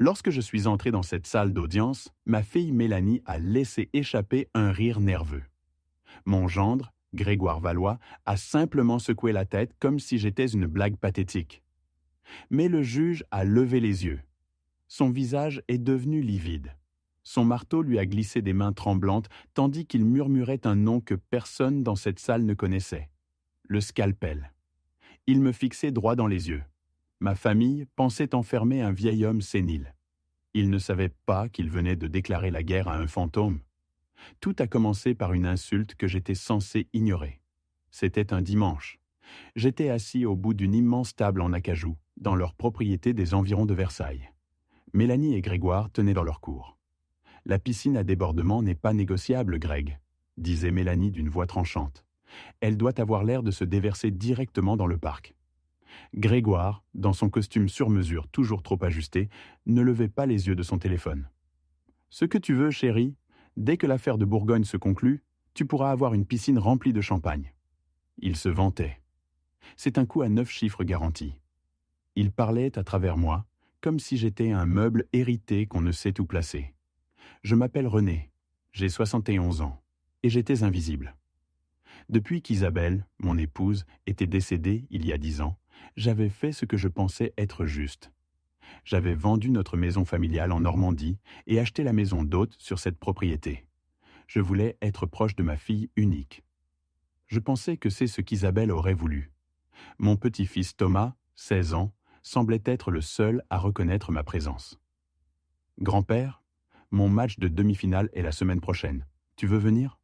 Lorsque je suis entré dans cette salle d'audience, ma fille Mélanie a laissé échapper un rire nerveux. Mon gendre, Grégoire Valois, a simplement secoué la tête comme si j'étais une blague pathétique. Mais le juge a levé les yeux. Son visage est devenu livide. Son marteau lui a glissé des mains tremblantes tandis qu'il murmurait un nom que personne dans cette salle ne connaissait. Le scalpel. Il me fixait droit dans les yeux. Ma famille pensait enfermer un vieil homme sénile. Il ne savait pas qu'il venait de déclarer la guerre à un fantôme. Tout a commencé par une insulte que j'étais censé ignorer. C'était un dimanche. J'étais assis au bout d'une immense table en acajou, dans leur propriété des environs de Versailles. Mélanie et Grégoire tenaient dans leur cour. « La piscine à débordement n'est pas négociable, Greg », disait Mélanie d'une voix tranchante. « Elle doit avoir l'air de se déverser directement dans le parc. » Grégoire, dans son costume sur mesure toujours trop ajusté, ne levait pas les yeux de son téléphone. « Ce que tu veux, chérie, dès que l'affaire de Bourgogne se conclut, tu pourras avoir une piscine remplie de champagne. » Il se vantait. C'est un coup à 9 chiffres garantis. Il parlait à travers moi, comme si j'étais un meuble hérité qu'on ne sait où placer. Je m'appelle René, j'ai 71 ans, et j'étais invisible. Depuis qu'Isabelle, mon épouse, était décédée il y a 10 ans, j'avais fait ce que je pensais être juste. J'avais vendu notre maison familiale en Normandie et acheté la maison d'hôte sur cette propriété. Je voulais être proche de ma fille unique. Je pensais que c'est ce qu'Isabelle aurait voulu. Mon petit-fils Thomas, 16 ans, semblait être le seul à reconnaître ma présence. « Grand-père, mon match de demi-finale est la semaine prochaine. Tu veux venir ?»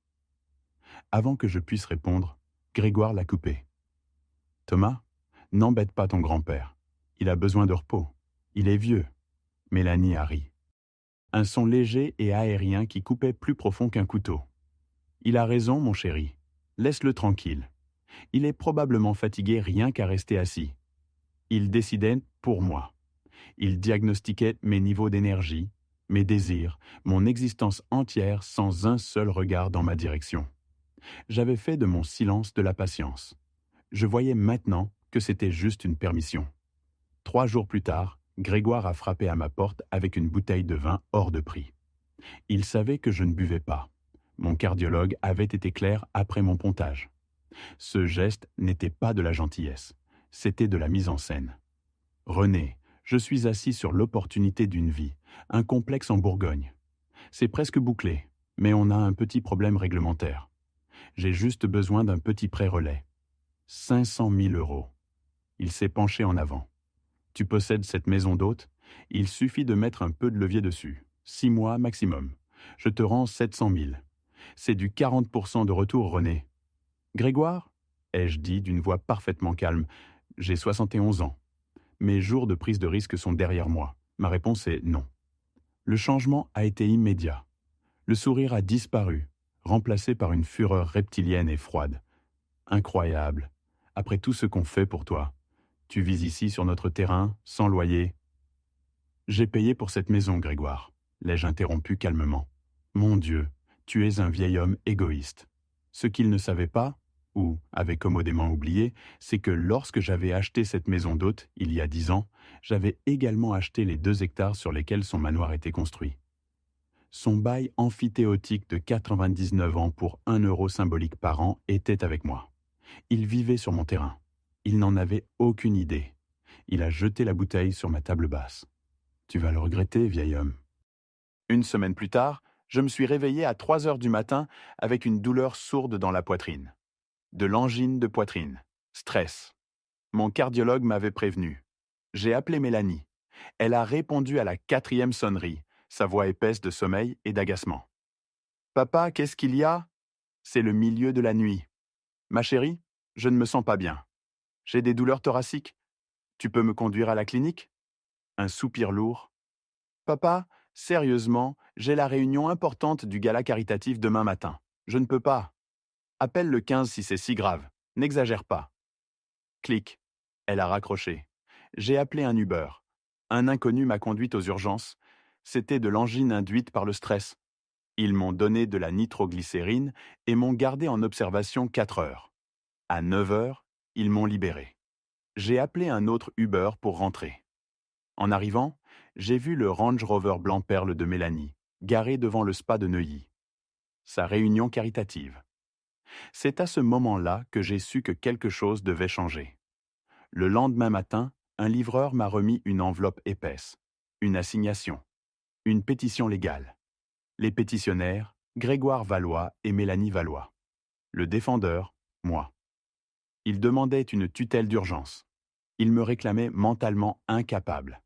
Avant que je puisse répondre, Grégoire l'a coupé. « Thomas, n'embête pas ton grand-père. Il a besoin de repos. Il est vieux. » Mélanie a ri. Un son léger et aérien qui coupait plus profond qu'un couteau. « Il a raison, mon chéri. Laisse-le tranquille. Il est probablement fatigué rien qu'à rester assis. Il décidait pour moi. Il diagnostiquait mes niveaux d'énergie, mes désirs, mon existence entière sans un seul regard dans ma direction. J'avais fait de mon silence de la patience. Je voyais maintenant que c'était juste une permission. 3 jours plus tard, Grégoire a frappé à ma porte avec une bouteille de vin hors de prix. Il savait que je ne buvais pas. Mon cardiologue avait été clair après mon pontage. Ce geste n'était pas de la gentillesse, c'était de la mise en scène. « René, je suis assis sur l'opportunité d'une vie, un complexe en Bourgogne. C'est presque bouclé, mais on a un petit problème réglementaire. J'ai juste besoin d'un petit prêt relais. 500 000 €. Il s'est penché en avant. Tu possèdes cette maison d'hôte, il suffit de mettre un peu de levier dessus. 6 mois maximum. Je te rends 700 000. C'est du 40% de retour, René. » « Grégoire ?» ai-je dit d'une voix parfaitement calme. « J'ai 71 ans. Mes jours de prise de risque sont derrière moi. Ma réponse est non. » Le changement a été immédiat. Le sourire a disparu, remplacé par une fureur reptilienne et froide. Incroyable. Après tout ce qu'on fait pour toi. Tu vis ici sur notre terrain, sans loyer. J'ai payé pour cette maison, Grégoire, l'ai-je interrompu calmement. Mon Dieu, tu es un vieil homme égoïste. Ce qu'il ne savait pas, ou avait commodément oublié, c'est que lorsque j'avais acheté cette maison d'hôte, il y a 10 ans, j'avais également acheté les 2 hectares sur lesquels son manoir était construit. Son bail amphithéotique de 99 ans pour 1 euro symbolique par an était avec moi. Il vivait sur mon terrain. Il n'en avait aucune idée. Il a jeté la bouteille sur ma table basse. Tu vas le regretter, vieil homme. 1 semaine plus tard, je me suis réveillé à 3 heures du matin avec une douleur sourde dans la poitrine. De l'angine de poitrine. Stress. Mon cardiologue m'avait prévenu. J'ai appelé Mélanie. Elle a répondu à la 4e sonnerie, sa voix épaisse de sommeil et d'agacement. « Papa, qu'est-ce qu'il y a ? C'est le milieu de la nuit. Ma chérie, je ne me sens pas bien. J'ai des douleurs thoraciques. Tu peux me conduire à la clinique ? » Un soupir lourd. « Papa, sérieusement, j'ai la réunion importante du gala caritatif demain matin. Je ne peux pas. Appelle le 15 si c'est si grave. N'exagère pas. » Clic. Elle a raccroché. J'ai appelé un Uber. Un inconnu m'a conduite aux urgences. C'était de l'angine induite par le stress. Ils m'ont donné de la nitroglycérine et m'ont gardé en observation 4 heures. À 9 heures, ils m'ont libéré. J'ai appelé un autre Uber pour rentrer. En arrivant, j'ai vu le Range Rover blanc perle de Mélanie, garé devant le spa de Neuilly. Sa réunion caritative. C'est à ce moment-là que j'ai su que quelque chose devait changer. Le lendemain matin, un livreur m'a remis une enveloppe épaisse, une assignation, une pétition légale. Les pétitionnaires, Grégoire Valois et Mélanie Valois. Le défendeur, moi. Ils demandaient une tutelle d'urgence. Ils me réclamaient mentalement incapable.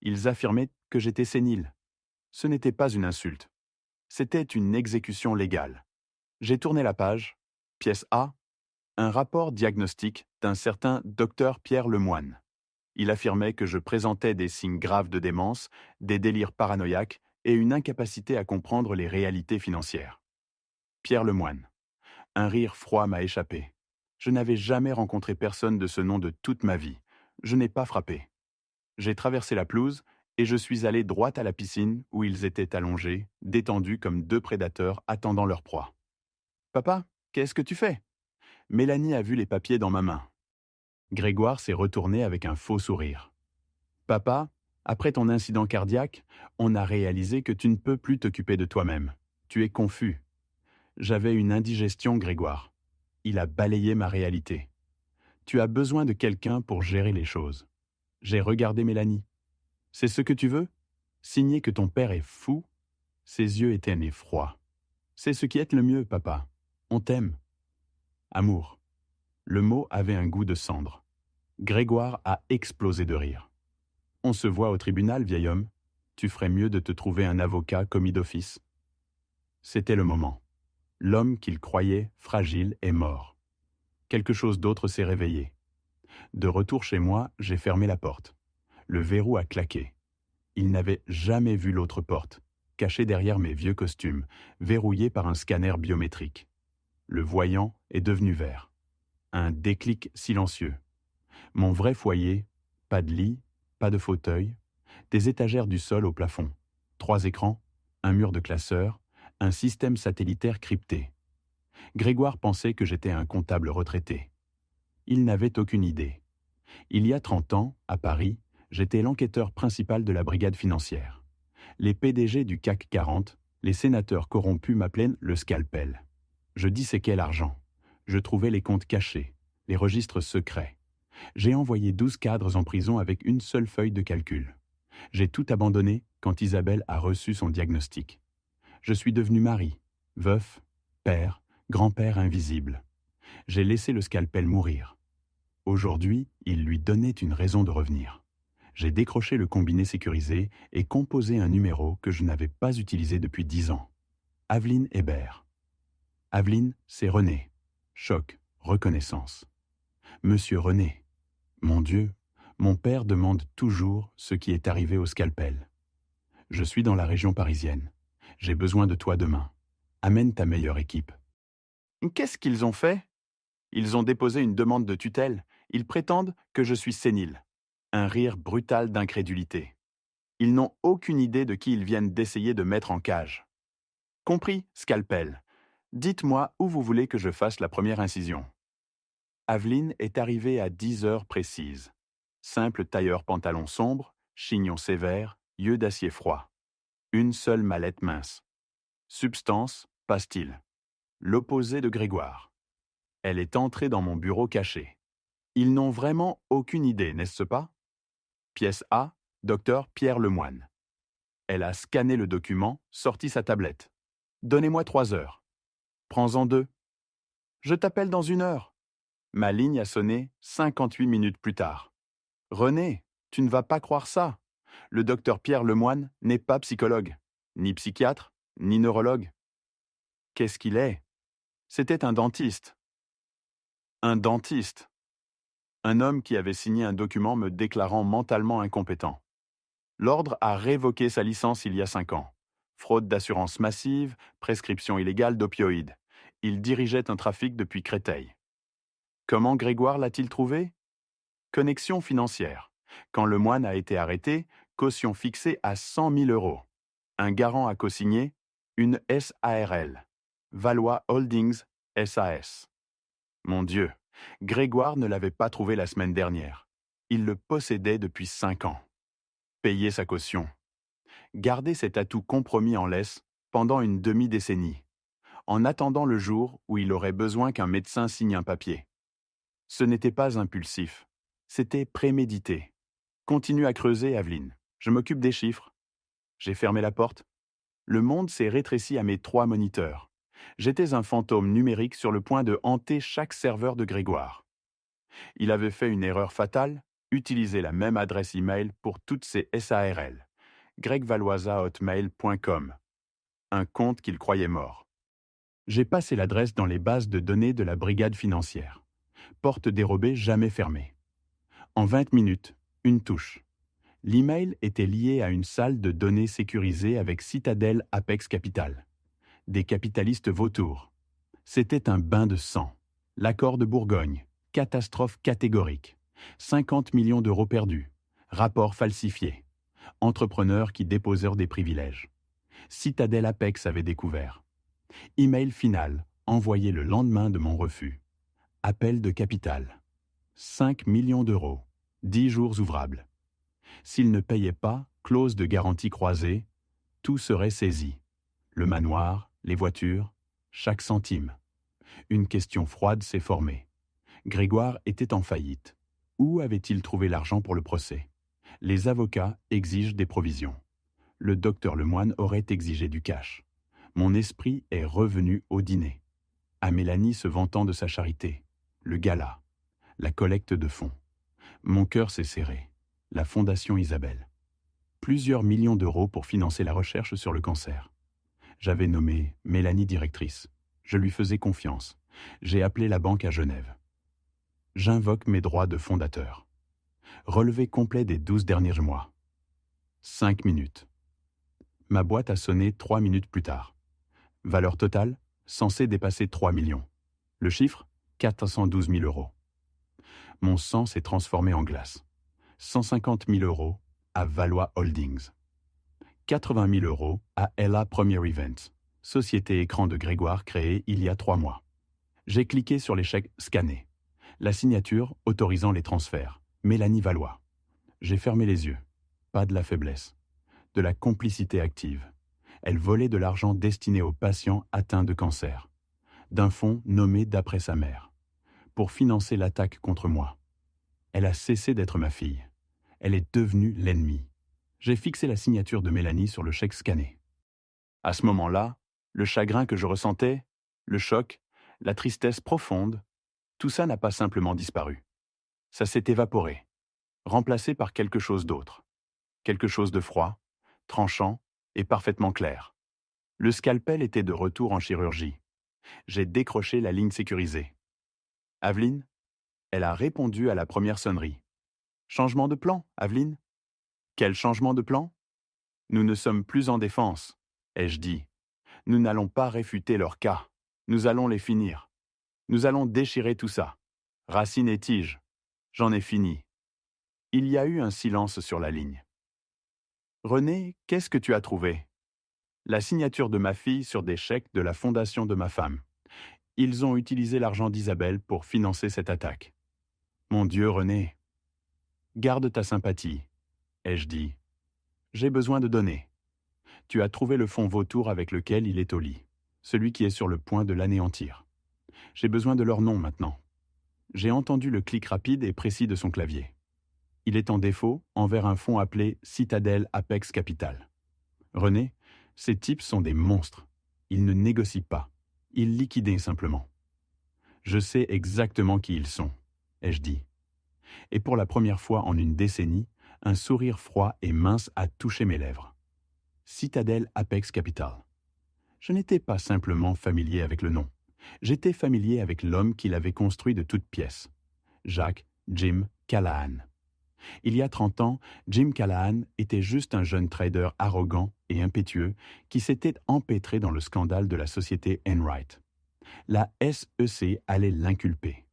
Ils affirmaient que j'étais sénile. Ce n'était pas une insulte. C'était une exécution légale. J'ai tourné la page. Pièce A. Un rapport diagnostique d'un certain Dr Pierre Lemoine. Il affirmait que je présentais des signes graves de démence, des délires paranoïaques et une incapacité à comprendre les réalités financières. Pierre Lemoine. Un rire froid m'a échappé. Je n'avais jamais rencontré personne de ce nom de toute ma vie. Je n'ai pas frappé. J'ai traversé la pelouse et je suis allé droit à la piscine où ils étaient allongés, détendus comme deux prédateurs attendant leur proie. « Papa, qu'est-ce que tu fais ?» Mélanie a vu les papiers dans ma main. Grégoire s'est retourné avec un faux sourire. « Papa, après ton incident cardiaque, on a réalisé que tu ne peux plus t'occuper de toi-même. Tu es confus. » J'avais une indigestion, Grégoire. Il a balayé ma réalité. Tu as besoin de quelqu'un pour gérer les choses. J'ai regardé Mélanie. C'est ce que tu veux? Signer que ton père est fou? Ses yeux étaient nés froids. C'est ce qui est le mieux, papa. On t'aime. Amour. Le mot avait un goût de cendre. Grégoire a explosé de rire. On se voit au tribunal, vieil homme. Tu ferais mieux de te trouver un avocat commis d'office. C'était le moment. L'homme qu'il croyait fragile est mort. Quelque chose d'autre s'est réveillé. De retour chez moi, j'ai fermé la porte. Le verrou a claqué. Il n'avait jamais vu l'autre porte, cachée derrière mes vieux costumes, verrouillée par un scanner biométrique. Le voyant est devenu vert. Un déclic silencieux. Mon vrai foyer, pas de lit, pas de fauteuil, des étagères du sol au plafond, 3 écrans, un mur de classeur, un système satellitaire crypté. Grégoire pensait que j'étais un comptable retraité. Il n'avait aucune idée. Il y a 30 ans, à Paris, j'étais l'enquêteur principal de la brigade financière. Les PDG du CAC 40, les sénateurs corrompus m'appelaient le scalpel. Je disséquais l'argent. Je trouvais les comptes cachés, les registres secrets. J'ai envoyé 12 cadres en prison avec une seule feuille de calcul. J'ai tout abandonné quand Isabelle a reçu son diagnostic. Je suis devenu mari, veuf, père, grand-père invisible. J'ai laissé le scalpel mourir. Aujourd'hui, il lui donnait une raison de revenir. J'ai décroché le combiné sécurisé et composé un numéro que je n'avais pas utilisé depuis 10 ans. Aveline Hébert. Aveline, c'est René. Choc, reconnaissance. Monsieur René. Mon Dieu, mon père demande toujours ce qui est arrivé au scalpel. Je suis dans la région parisienne. J'ai besoin de toi demain. Amène ta meilleure équipe. Qu'est-ce qu'ils ont fait? Ils ont déposé une demande de tutelle. Ils prétendent que je suis sénile. Un rire brutal d'incrédulité. Ils n'ont aucune idée de qui ils viennent d'essayer de mettre en cage. Compris, scalpel. Dites-moi où vous voulez que je fasse la première incision. Aveline est arrivée à 10 heures précises. Simple tailleur pantalon sombre, chignon sévère, yeux d'acier froid. Une seule mallette mince. Substance, pastille. L'opposé de Grégoire. Elle est entrée dans mon bureau caché. Ils n'ont vraiment aucune idée, n'est-ce pas? Pièce A, Dr Pierre Lemoine. Elle a scanné le document, sorti sa tablette. Donnez-moi 3 heures. Prends-en 2. Je t'appelle dans 1 heure. Ma ligne a sonné 58 minutes plus tard. René, tu ne vas pas croire ça. Le docteur Pierre Lemoine n'est pas psychologue, ni psychiatre, ni neurologue. Qu'est-ce qu'il est? C'était un dentiste. Un dentiste. Un homme qui avait signé un document me déclarant mentalement incompétent. L'ordre a révoqué sa licence il y a 5 ans. Fraude d'assurance massive, prescription illégale d'opioïdes. Il dirigeait un trafic depuis Créteil. Comment Grégoire l'a-t-il trouvé? Connexion financière. Quand Lemoine a été arrêté, caution fixée à 100 000 euros. Un garant a cosigné, une SARL. Valois Holdings SAS. Mon Dieu, Grégoire ne l'avait pas trouvé la semaine dernière. Il le possédait depuis 5 ans. Payer sa caution. Garder cet atout compromis en laisse pendant une demi-décennie, en attendant le jour où il aurait besoin qu'un médecin signe un papier. Ce n'était pas impulsif, c'était prémédité. Continue à creuser, Aveline. Je m'occupe des chiffres. J'ai fermé la porte. Le monde s'est rétréci à mes 3 moniteurs. J'étais un fantôme numérique sur le point de hanter chaque serveur de Grégoire. Il avait fait une erreur fatale, utiliser la même adresse email pour toutes ses SARL. gregvaloisa@hotmail.com. Un compte qu'il croyait mort. J'ai passé l'adresse dans les bases de données de la brigade financière. Porte dérobée jamais fermée. En 20 minutes, une touche. L'email était lié à une salle de données sécurisée avec Citadel Apex Capital. Des capitalistes vautours. C'était un bain de sang. L'accord de Bourgogne. Catastrophe catégorique. 50 millions d'euros perdus. Rapport falsifié. Entrepreneurs qui déposèrent des privilèges. Citadel Apex avait découvert. Email final, envoyé le lendemain de mon refus. Appel de capital. 5 millions d'euros. 10 jours ouvrables. S'il ne payait pas, clause de garantie croisée, tout serait saisi. Le manoir, les voitures, chaque centime. Une question froide s'est formée. Grégoire était en faillite. Où avait-il trouvé l'argent pour le procès? Les avocats exigent des provisions. Le docteur Lemoine aurait exigé du cash. Mon esprit est revenu au dîner. À Mélanie se vantant de sa charité. Le gala. La collecte de fonds. Mon cœur s'est serré. La Fondation Isabelle. Plusieurs millions d'euros pour financer la recherche sur le cancer. J'avais nommé Mélanie directrice. Je lui faisais confiance. J'ai appelé la banque à Genève. J'invoque mes droits de fondateur. Relevé complet des 12 derniers mois. 5 minutes. Ma boîte a sonné 3 minutes plus tard. Valeur totale, censée dépasser 3 millions. Le chiffre, 412 000 euros. Mon sang s'est transformé en glace. 150 000 euros à Valois Holdings. 80 000 euros à Ella Premier Events, société écran de Grégoire créée il y a 3 mois. J'ai cliqué sur l'échec scanné. La signature autorisant les transferts. Mélanie Valois. J'ai fermé les yeux. Pas de la faiblesse. De la complicité active. Elle volait de l'argent destiné aux patients atteints de cancer. D'un fonds nommé d'après sa mère. Pour financer l'attaque contre moi. Elle a cessé d'être ma fille. Elle est devenue l'ennemi. J'ai fixé la signature de Mélanie sur le chèque scanné. À ce moment-là, le chagrin que je ressentais, le choc, la tristesse profonde, tout ça n'a pas simplement disparu. Ça s'est évaporé, remplacé par quelque chose d'autre. Quelque chose de froid, tranchant et parfaitement clair. Le scalpel était de retour en chirurgie. J'ai décroché la ligne sécurisée. Aveline, elle a répondu à la première sonnerie. Changement de plan, Aveline? Quel changement de plan? Nous ne sommes plus en défense, ai-je dit. Nous n'allons pas réfuter leur cas. Nous allons les finir. Nous allons déchirer tout ça. Racines et tiges. J'en ai fini. Il y a eu un silence sur la ligne. René, qu'est-ce que tu as trouvé? La signature de ma fille sur des chèques de la fondation de ma femme. Ils ont utilisé l'argent d'Isabelle pour financer cette attaque. Mon Dieu, René. Garde ta sympathie, ai-je dit. J'ai besoin de données. Tu as trouvé le fonds vautour avec lequel il est au lit, celui qui est sur le point de l'anéantir. J'ai besoin de leur nom maintenant. J'ai entendu le clic rapide et précis de son clavier. Il est en défaut envers un fonds appelé Citadel Apex Capital. René, ces types sont des monstres. Ils ne négocient pas. Ils liquident simplement. Je sais exactement qui ils sont, ai-je dit. Et pour la première fois en une décennie, un sourire froid et mince a touché mes lèvres. Citadel Apex Capital. Je n'étais pas simplement familier avec le nom. J'étais familier avec l'homme qui l'avait construit de toutes pièces. Jacques Jim Callahan. Il y a 30 ans, Jim Callahan était juste un jeune trader arrogant et impétueux qui s'était empêtré dans le scandale de la société Enright. La SEC allait l'inculper.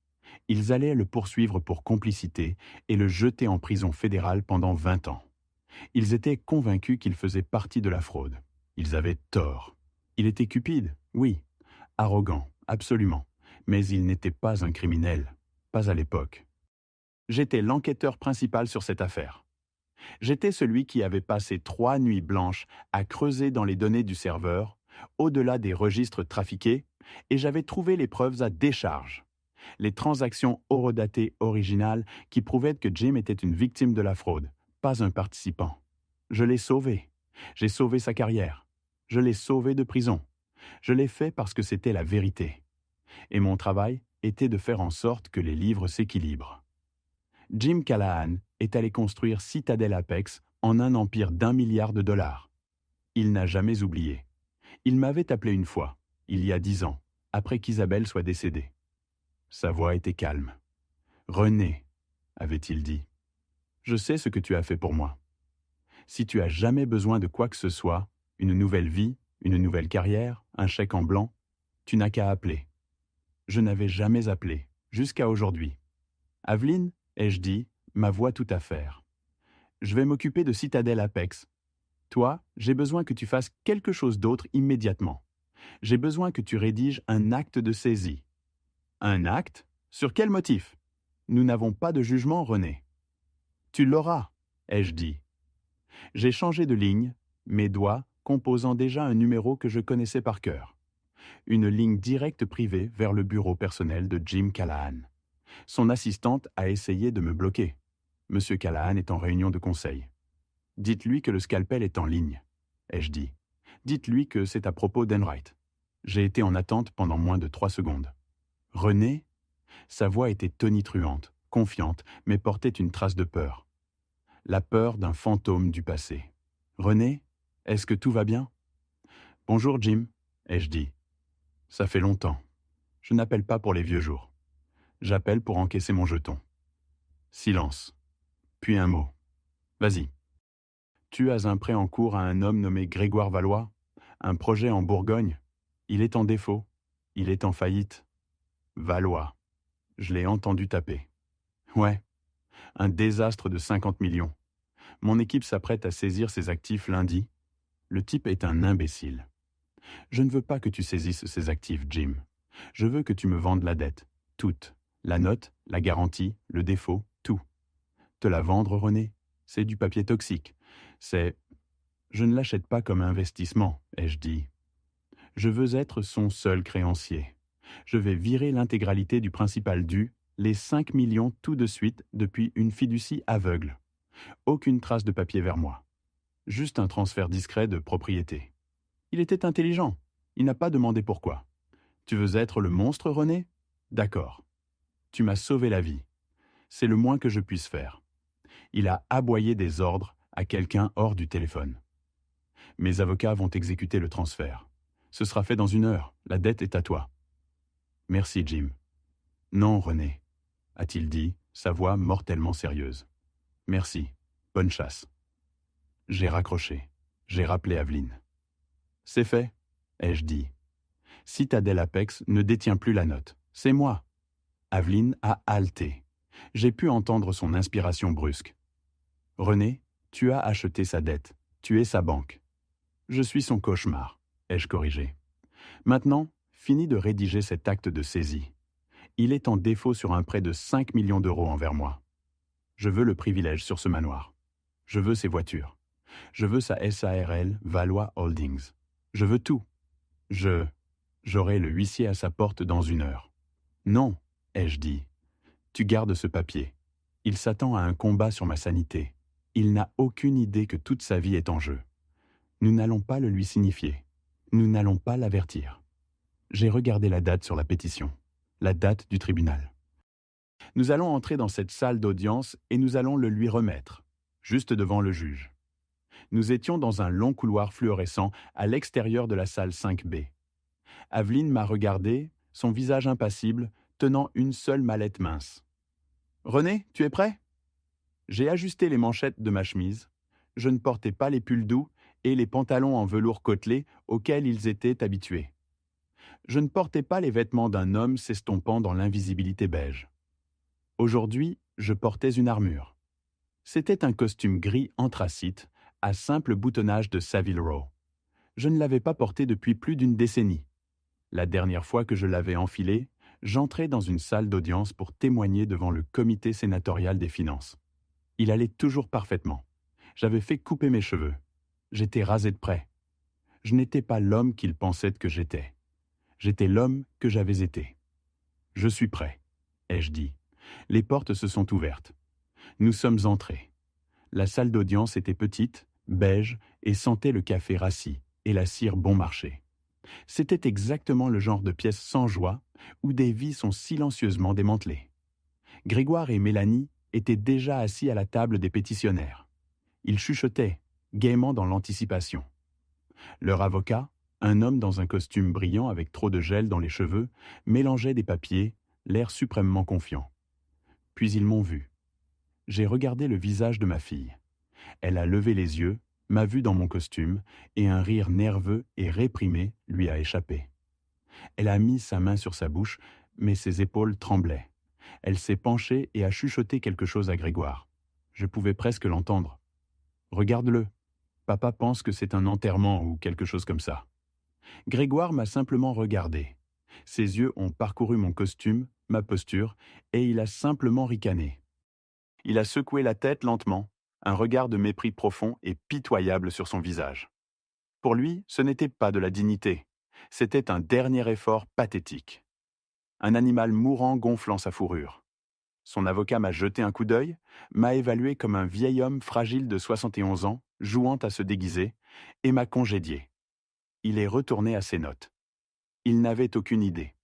Ils allaient le poursuivre pour complicité et le jeter en prison fédérale pendant 20 ans. Ils étaient convaincus qu'il faisait partie de la fraude. Ils avaient tort. Il était cupide, oui. Arrogant, absolument. Mais il n'était pas un criminel. Pas à l'époque. J'étais l'enquêteur principal sur cette affaire. J'étais celui qui avait passé 3 nuits blanches à creuser dans les données du serveur, au-delà des registres trafiqués, et j'avais trouvé les preuves à décharge. Les transactions horodatées originales qui prouvaient que Jim était une victime de la fraude, pas un participant. Je l'ai sauvé. J'ai sauvé sa carrière. Je l'ai sauvé de prison. Je l'ai fait parce que c'était la vérité. Et mon travail était de faire en sorte que les livres s'équilibrent. Jim Callahan est allé construire Citadel Apex en un empire d'1 milliard de dollars. Il n'a jamais oublié. Il m'avait appelé une fois, il y a 10 ans, après qu'Isabelle soit décédée. Sa voix était calme. « René, avait-il dit, je sais ce que tu as fait pour moi. Si tu as jamais besoin de quoi que ce soit, une nouvelle vie, une nouvelle carrière, un chèque en blanc, tu n'as qu'à appeler. Je n'avais jamais appelé, jusqu'à aujourd'hui. Aveline, ai-je dit, ma voix tout à faire. Je vais m'occuper de Citadel Apex. Toi, j'ai besoin que tu fasses quelque chose d'autre immédiatement. J'ai besoin que tu rédiges un acte de saisie. Un acte? Sur quel motif? Nous n'avons pas de jugement, René. Tu l'auras, ai-je dit. J'ai changé de ligne, mes doigts composant déjà un numéro que je connaissais par cœur. Une ligne directe privée vers le bureau personnel de Jim Callahan. Son assistante a essayé de me bloquer. Monsieur Callahan est en réunion de conseil. Dites-lui que le scalpel est en ligne, ai-je dit. Dites-lui que c'est à propos d'Enright. J'ai été en attente pendant moins de 3 secondes. René? Sa voix était tonitruante, confiante, mais portait une trace de peur. La peur d'un fantôme du passé. René? Est-ce que tout va bien? Bonjour Jim, ai-je dit. Ça fait longtemps. Je n'appelle pas pour les vieux jours. J'appelle pour encaisser mon jeton. Silence. Puis un mot. Vas-y. Tu as un prêt en cours à un homme nommé Grégoire Valois, un projet en Bourgogne. Il est en défaut. Il est en faillite. Valois. Je l'ai entendu taper. Ouais. Un désastre de 50 millions. Mon équipe s'apprête à saisir ses actifs lundi. Le type est un imbécile. Je ne veux pas que tu saisisses ses actifs, Jim. Je veux que tu me vendes la dette. Toute. La note, la garantie, le défaut, tout. Te la vendre, René, c'est du papier toxique. C'est... Je ne l'achète pas comme investissement, ai-je dit. Je veux être son seul créancier. Je vais virer l'intégralité du principal dû, les 5 millions tout de suite depuis une fiducie aveugle. Aucune trace de papier vers moi. Juste un transfert discret de propriété. Il était intelligent. Il n'a pas demandé pourquoi. Tu veux être le monstre, René? D'accord. Tu m'as sauvé la vie. C'est le moins que je puisse faire. Il a aboyé des ordres à quelqu'un hors du téléphone. Mes avocats vont exécuter le transfert. Ce sera fait dans 1 heure. La dette est à toi. Merci, Jim. Non, René, a-t-il dit, sa voix mortellement sérieuse. Merci. Bonne chasse. J'ai raccroché. J'ai rappelé Aveline. C'est fait, ai-je dit. Citadel Apex ne détient plus la note. C'est moi. Aveline a halté. J'ai pu entendre son inspiration brusque. René, tu as acheté sa dette. Tu es sa banque. Je suis son cauchemar, ai-je corrigé. Maintenant, finis de rédiger cet acte de saisie. Il est en défaut sur un prêt de 5 millions d'euros envers moi. Je veux le privilège sur ce manoir. Je veux ses voitures. Je veux sa SARL Valois Holdings. Je veux tout. J'aurai le huissier à sa porte dans 1 heure. Non, ai-je dit. Tu gardes ce papier. Il s'attend à un combat sur ma sanité. Il n'a aucune idée que toute sa vie est en jeu. Nous n'allons pas le lui signifier. Nous n'allons pas l'avertir. J'ai regardé la date sur la pétition. La date du tribunal. Nous allons entrer dans cette salle d'audience et nous allons le lui remettre, juste devant le juge. Nous étions dans un long couloir fluorescent à l'extérieur de la salle 5B. Aveline m'a regardé, son visage impassible, tenant une seule mallette mince. « René, tu es prêt ?» J'ai ajusté les manchettes de ma chemise. Je ne portais pas les pulls doux et les pantalons en velours côtelé auxquels ils étaient habitués. Je ne portais pas les vêtements d'un homme s'estompant dans l'invisibilité beige. Aujourd'hui, je portais une armure. C'était un costume gris anthracite, à simple boutonnage de Savile Row. Je ne l'avais pas porté depuis plus d'1 décennie. La dernière fois que je l'avais enfilé, j'entrais dans une salle d'audience pour témoigner devant le comité sénatorial des finances. Il allait toujours parfaitement. J'avais fait couper mes cheveux. J'étais rasé de près. Je n'étais pas l'homme qu'il pensait que j'étais. J'étais l'homme que j'avais été. Je suis prêt, ai-je dit. Les portes se sont ouvertes. Nous sommes entrés. La salle d'audience était petite, beige, et sentait le café rassis et la cire bon marché. C'était exactement le genre de pièce sans joie où des vies sont silencieusement démantelées. Grégoire et Mélanie étaient déjà assis à la table des pétitionnaires. Ils chuchotaient, gaiement dans l'anticipation. Leur avocat, un homme dans un costume brillant avec trop de gel dans les cheveux, mélangeait des papiers, l'air suprêmement confiant. Puis ils m'ont vu. J'ai regardé le visage de ma fille. Elle a levé les yeux, m'a vu dans mon costume, et un rire nerveux et réprimé lui a échappé. Elle a mis sa main sur sa bouche, mais ses épaules tremblaient. Elle s'est penchée et a chuchoté quelque chose à Grégoire. Je pouvais presque l'entendre. « Regarde-le. Papa pense que c'est un enterrement ou quelque chose comme ça. » Grégoire m'a simplement regardé. Ses yeux ont parcouru mon costume, ma posture, et il a simplement ricané. Il a secoué la tête lentement, un regard de mépris profond et pitoyable sur son visage. Pour lui, ce n'était pas de la dignité. C'était un dernier effort pathétique. Un animal mourant gonflant sa fourrure. Son avocat m'a jeté un coup d'œil, m'a évalué comme un vieil homme fragile de 71 ans, jouant à se déguiser, et m'a congédié. Il est retourné à ses notes. Il n'avait aucune idée.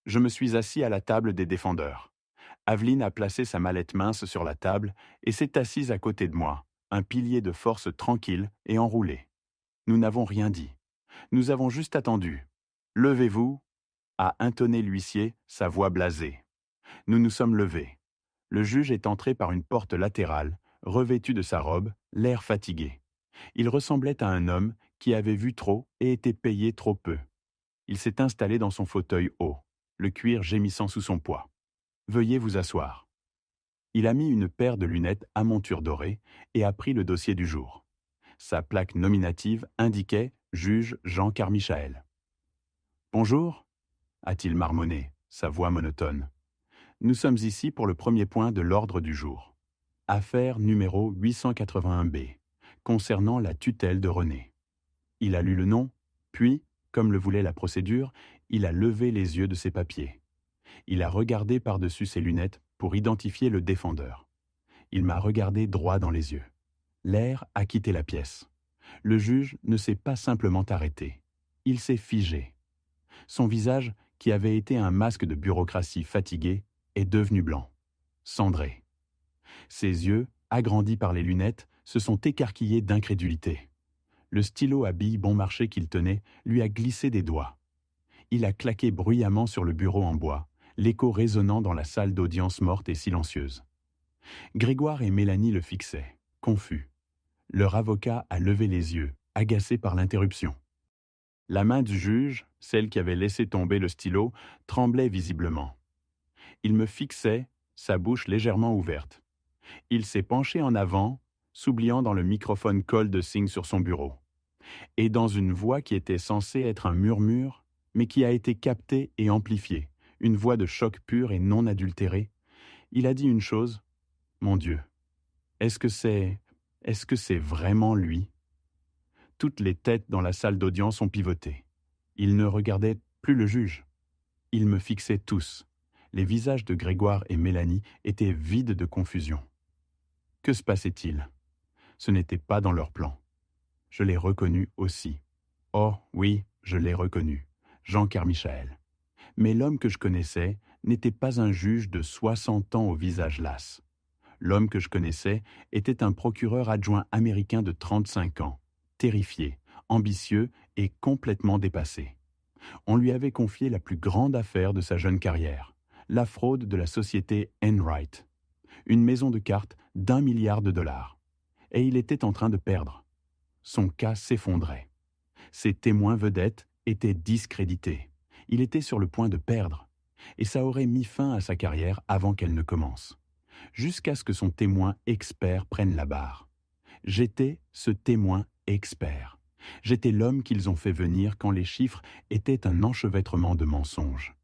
Je me suis assis à la table des défendeurs. Aveline a placé sa mallette mince sur la table et s'est assise à côté de moi, un pilier de force tranquille et enroulé. Nous n'avons rien dit. Nous avons juste attendu. « Levez-vous » a intoné l'huissier, sa voix blasée. Nous nous sommes levés. Le juge est entré par une porte latérale, revêtu de sa robe, l'air fatigué. Il ressemblait à un homme qui avait vu trop et était payé trop peu. Il s'est installé dans son fauteuil haut, le cuir gémissant sous son poids. « Veuillez vous asseoir. » Il a mis une paire de lunettes à monture dorée et a pris le dossier du jour. Sa plaque nominative indiquait « Juge Jean Carmichael ». « Bonjour » a-t-il marmonné, sa voix monotone. « Nous sommes ici pour le premier point de l'ordre du jour. Affaire numéro 881B, concernant la tutelle de René. » Il a lu le nom, puis, comme le voulait la procédure, il a levé les yeux de ses papiers. Il a regardé par-dessus ses lunettes pour identifier le défendeur. Il m'a regardé droit dans les yeux. L'air a quitté la pièce. Le juge ne s'est pas simplement arrêté. Il s'est figé. Son visage, qui avait été un masque de bureaucratie fatigué, est devenu blanc, cendré. Ses yeux, agrandis par les lunettes, se sont écarquillés d'incrédulité. Le stylo à billes bon marché qu'il tenait lui a glissé des doigts. Il a claqué bruyamment sur le bureau en bois, l'écho résonnant dans la salle d'audience morte et silencieuse. Grégoire et Mélanie le fixaient, confus. Leur avocat a levé les yeux, agacé par l'interruption. La main du juge, celle qui avait laissé tomber le stylo, tremblait visiblement. Il me fixait, sa bouche légèrement ouverte. Il s'est penché en avant, s'oubliant dans le microphone col de cygne sur son bureau. Et dans une voix qui était censée être un murmure, mais qui a été captée et amplifiée, une voix de choc pur et non adultérée, il a dit une chose. « Mon Dieu, est-ce que c'est vraiment lui ?» Toutes les têtes dans la salle d'audience ont pivoté. Ils ne regardaient plus le juge. Ils me fixaient tous. Les visages de Grégoire et Mélanie étaient vides de confusion. Que se passait-il? Ce n'était pas dans leur plan. Je l'ai reconnu aussi. Oh oui, je l'ai reconnu. Jean Carmichael. Mais l'homme que je connaissais n'était pas un juge de 60 ans au visage las. L'homme que je connaissais était un procureur adjoint américain de 35 ans, terrifié, ambitieux et complètement dépassé. On lui avait confié la plus grande affaire de sa jeune carrière, la fraude de la société Enright, une maison de cartes d'1 milliard de dollars. Et il était en train de perdre. Son cas s'effondrait. Ses témoins vedettes étaient discrédités. Il était sur le point de perdre. Et ça aurait mis fin à sa carrière avant qu'elle ne commence. Jusqu'à ce que son témoin expert prenne la barre. J'étais ce témoin expert. J'étais l'homme qu'ils ont fait venir quand les chiffres étaient un enchevêtrement de mensonges.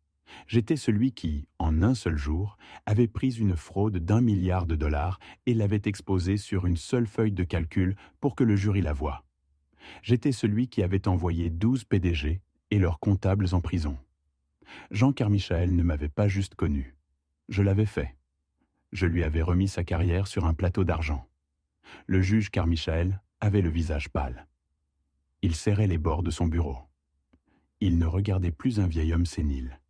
J'étais celui qui, en un seul jour, avait pris une fraude d'1 milliard de dollars et l'avait exposée sur une seule feuille de calcul pour que le jury la voie. J'étais celui qui avait envoyé 12 PDG et leurs comptables en prison. Jean Carmichael ne m'avait pas juste connu. Je l'avais fait. Je lui avais remis sa carrière sur un plateau d'argent. Le juge Carmichael avait le visage pâle. Il serrait les bords de son bureau. Il ne regardait plus un vieil homme sénile.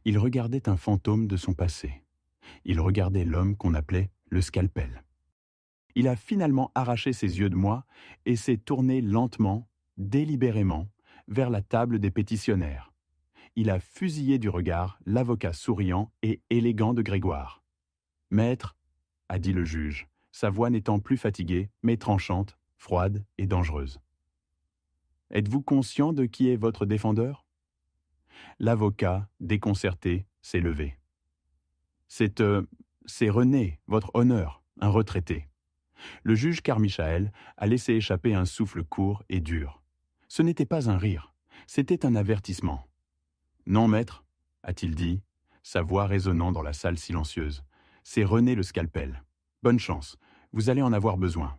Il regardait un fantôme de son passé. Il regardait l'homme qu'on appelait le scalpel. Il a finalement arraché ses yeux de moi et s'est tourné lentement, délibérément, vers la table des pétitionnaires. Il a fusillé du regard l'avocat souriant et élégant de Grégoire. « Maître, » a dit le juge, sa voix n'étant plus fatiguée, mais tranchante, froide et dangereuse. « Êtes-vous conscient de qui est votre défendeur » L'avocat, déconcerté, s'est levé. « C'est René, votre honneur, un retraité. » Le juge Carmichael a laissé échapper un souffle court et dur. Ce n'était pas un rire, c'était un avertissement. « Non, maître, » a-t-il dit, sa voix résonnant dans la salle silencieuse. « C'est René le scalpel. Bonne chance, vous allez en avoir besoin. »